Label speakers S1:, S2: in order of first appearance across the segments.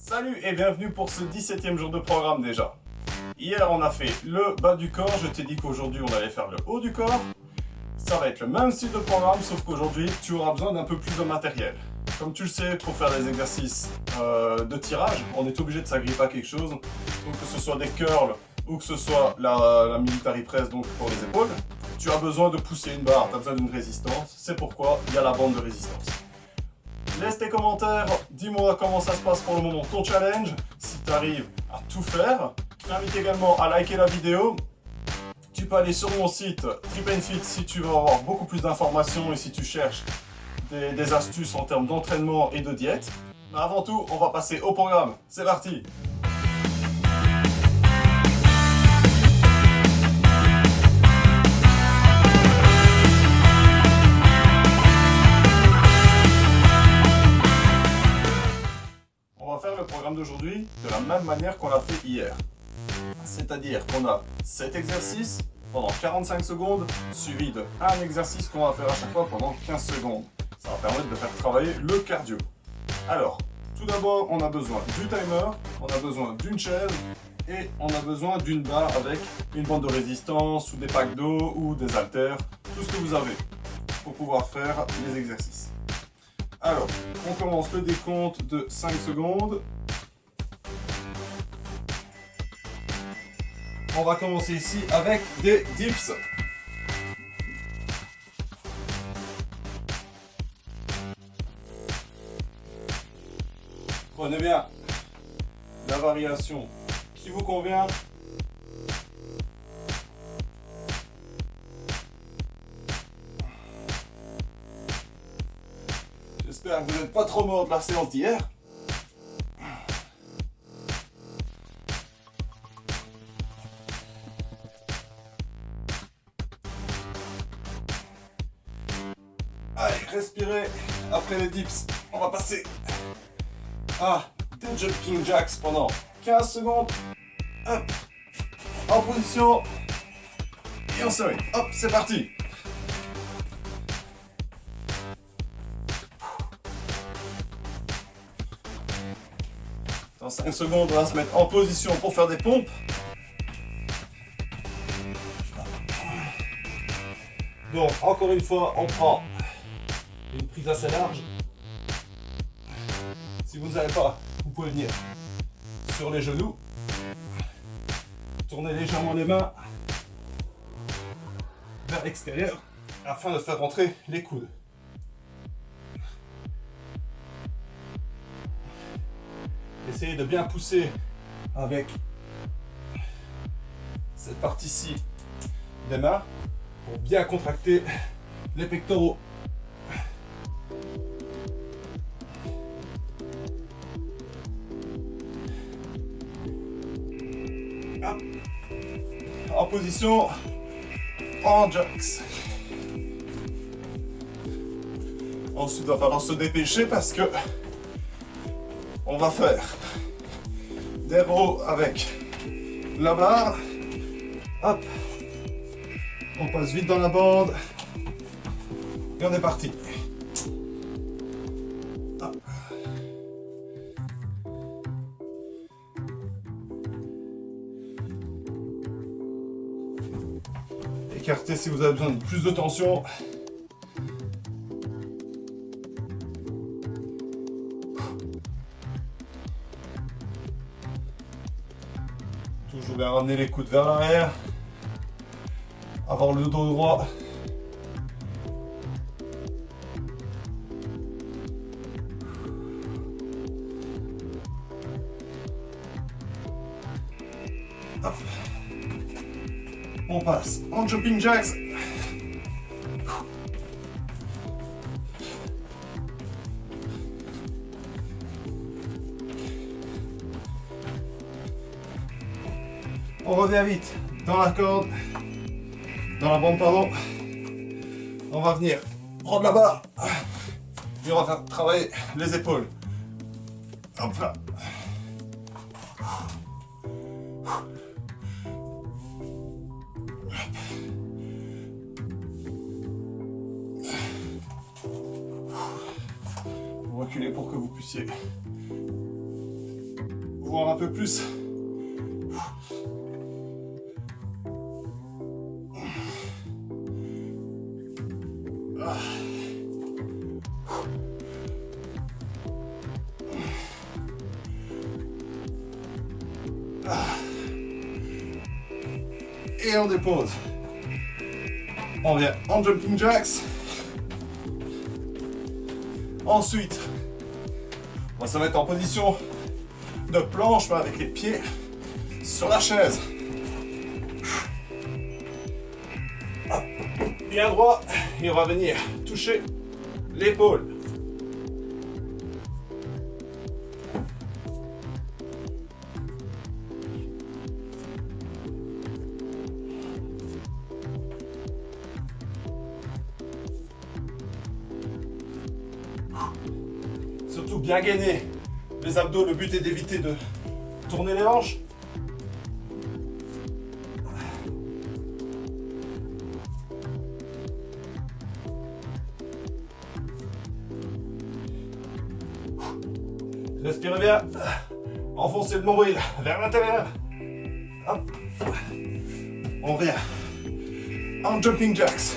S1: Salut et bienvenue pour ce 17e jour de programme déjà. Hier on a fait le bas du corps, je t'ai dit qu'aujourd'hui on allait faire le haut du corps. Ça va être le même style de programme sauf qu'aujourd'hui tu auras besoin d'un peu plus de matériel. Comme tu le sais, pour faire des exercices de tirage, on est obligé de s'agripper à quelque chose. Donc que ce soit des curls ou que ce soit la military press donc pour les épaules, tu as besoin de pousser une barre, tu as besoin d'une résistance. C'est pourquoi il y a la bande de résistance. Laisse tes commentaires, dis-moi comment ça se passe pour le moment, ton challenge, si tu arrives à tout faire. Je t'invite également à liker la vidéo. Tu peux aller sur mon site Trip and Fit si tu veux avoir beaucoup plus d'informations et si tu cherches des astuces en termes d'entraînement et de diète. Mais avant tout, on va passer au programme. C'est parti! On va faire le programme d'aujourd'hui de la même manière qu'on l'a fait hier. C'est-à-dire qu'on a 7 exercices pendant 45 secondes, suivi de un exercice qu'on va faire à chaque fois pendant 15 secondes. Ça va permettre de faire travailler le cardio. Alors, tout d'abord, on a besoin du timer, on a besoin d'une chaise et on a besoin d'une barre avec une bande de résistance ou des packs d'eau ou des haltères, tout ce que vous avez pour pouvoir faire les exercices. Alors, on commence le décompte de 5 secondes. On va commencer ici avec des dips. Prenez bien la variation qui vous convient. J'espère que vous n'êtes pas trop mort de la séance d'hier. Allez, respirez. Après les dips, on va passer à des jumping jacks pendant 15 secondes. Hop, en position. Et on se met. Hop, c'est parti. Dans 5 secondes, on va se mettre en position pour faire des pompes. Donc, encore une fois, on prend une prise assez large. Si vous n'avez pas, vous pouvez venir sur les genoux. Tournez légèrement les mains vers l'extérieur afin de faire rentrer les coudes. Essayez de bien pousser avec cette partie-ci des mains pour bien contracter les pectoraux. Hop. En position en jacks. Ensuite, il va falloir se dépêcher parce que on va faire des rows avec la barre. Hop. On passe vite dans la bande. Et on est parti. Hop. Écartez si vous avez besoin de plus de tension. Toujours bien ramener les coudes vers l'arrière. Avoir le dos droit. Hop. On passe en jumping jacks. On revient vite dans la corde, dans la bande, pardon. On va venir prendre la barre et on va faire travailler les épaules. Hop là. Vous reculez pour que vous puissiez voir un peu plus. Et on dépose. On vient en jumping jacks. Ensuite, on va se mettre en position de planche, mais avec les pieds sur la chaise. Hop, bien droit, et on va venir toucher l'épaule. Surtout bien gainer les abdos, le but est d'éviter de tourner les hanches. Respirez bien, enfoncez le nombril vers l'intérieur. Hop. On vient en jumping jacks.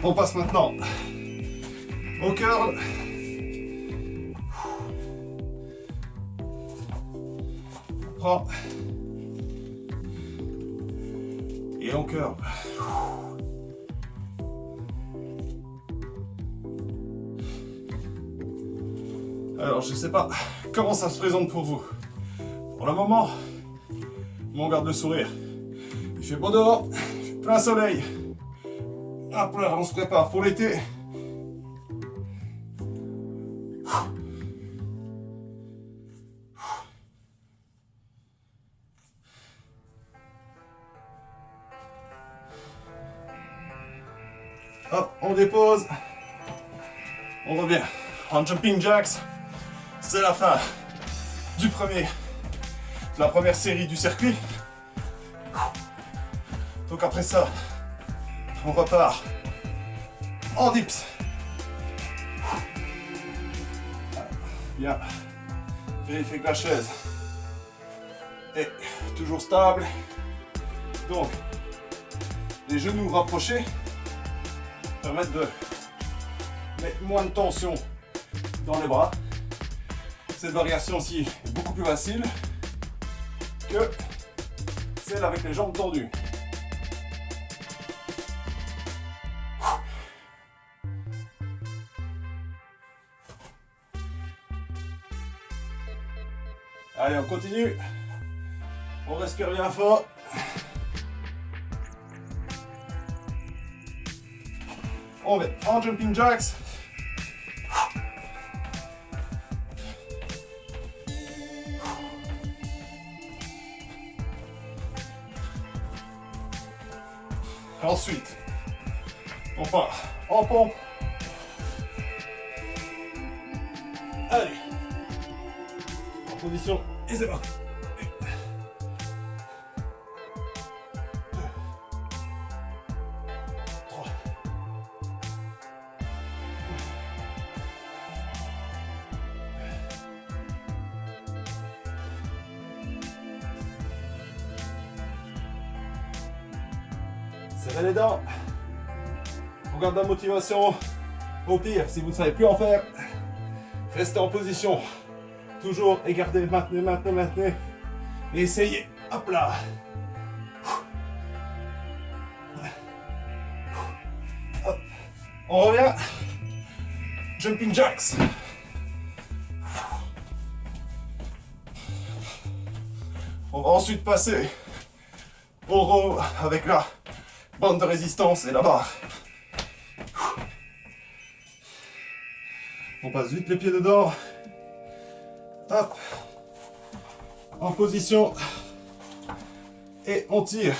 S1: On passe maintenant au curl. On prend et on curl. Alors je sais pas comment ça se présente pour vous. Pour le moment, on garde le sourire. Il fait beau dehors, il fait plein soleil. Après, on se prépare pour l'été. Hop, on dépose. On revient en jumping jacks. C'est la fin de la première série du circuit. Donc après ça, on repart en dips. Bien. Vérifiez que la chaise est toujours stable. Donc, les genoux rapprochés permettent de mettre moins de tension dans les bras. Cette variation-ci est beaucoup plus facile que celle avec les jambes tendues. Allez, on continue. On respire bien fort. On va en jumping jacks. Ensuite, on part en pompe. Allez. En position. Et c'est parti. 2, 3. Serrez les dents. On garde la motivation. Au pire, si vous ne savez plus en faire, restez en position. Toujours, et gardez, maintenez. Et essayez. Hop là. Hop. On revient. Jumping jacks. On va ensuite passer au row avec la bande de résistance et la barre. On passe vite les pieds dedans. Hop. En position. Et on tire.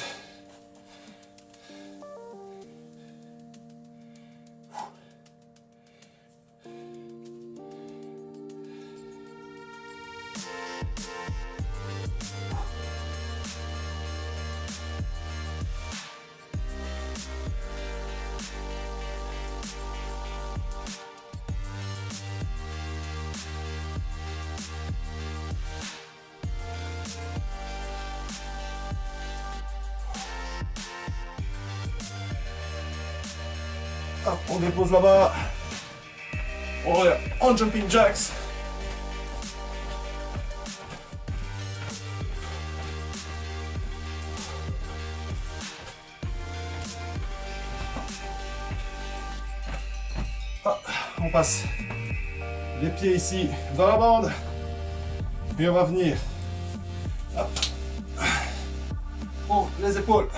S1: Hop, on dépose là-bas. On revient en jumping jacks. Hop, on passe les pieds ici dans la bande. Et on va venir. Hop. Pour les épaules.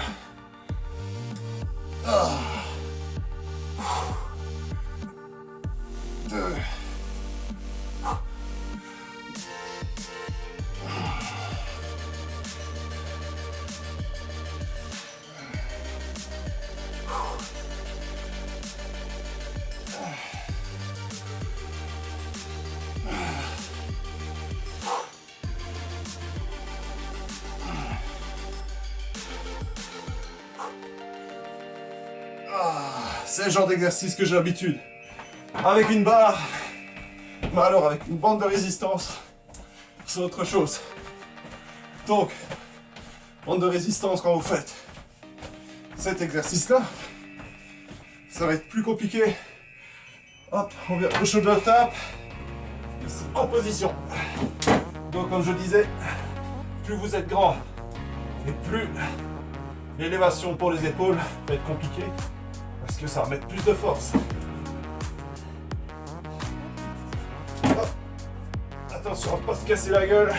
S1: Ah. 2. C'est le genre d'exercice que j'ai l'habitude. Avec une barre, mais alors avec une bande de résistance, c'est autre chose. Donc, bande de résistance quand vous faites cet exercice-là, ça va être plus compliqué. Hop, on vient au shoulder tap, ici en position. Donc comme je disais, plus vous êtes grand et plus l'élévation pour les épaules va être compliquée parce que ça va mettre plus de force. Hop. Attention à ne pas se casser la gueule.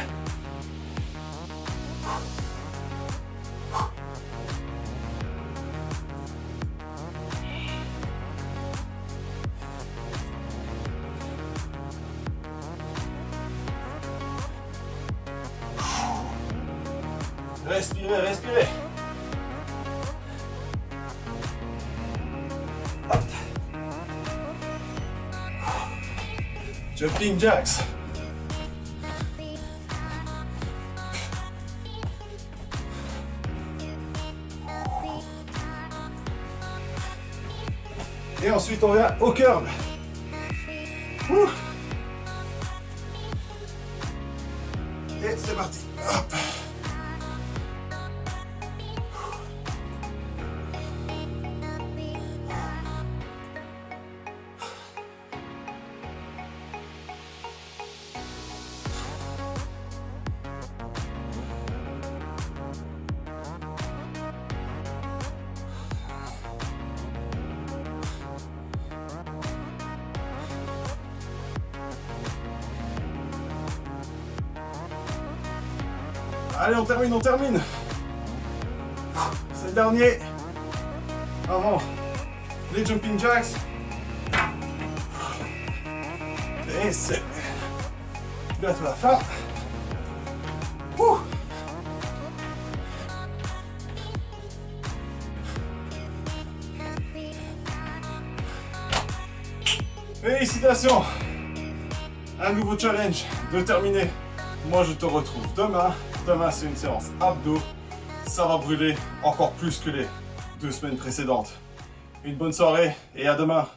S1: Respirez, respirez. Hop. Jumping jacks. Et ensuite on vient au curl. Et c'est parti. Hop. Allez, on termine, on termine. C'est le dernier. Avant les jumping jacks. Et c'est bientôt la fin. Félicitations. Un nouveau challenge de terminer. Moi, je te retrouve demain. Demain, c'est une séance abdos. Ça va brûler encore plus que les 2 semaines précédentes. Une bonne soirée et à demain.